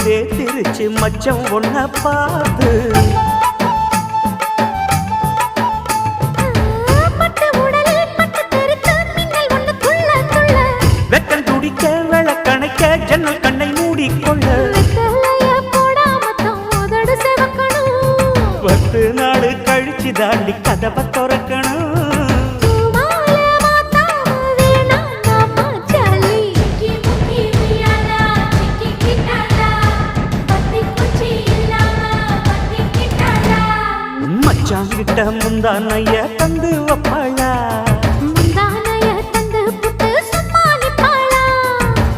வேத்திருச்சு மச்சம் ஒன்ன பார்த்து வெக்கம் துடிக்க விளக்கணைக்க ஜன்னல் கண்ணை மூடிக்கொள்ள 10 நாள் கழிச்சு தாண்டி கதவை திறக்கணும் மச்சாங்கிட்ட முந்தானைய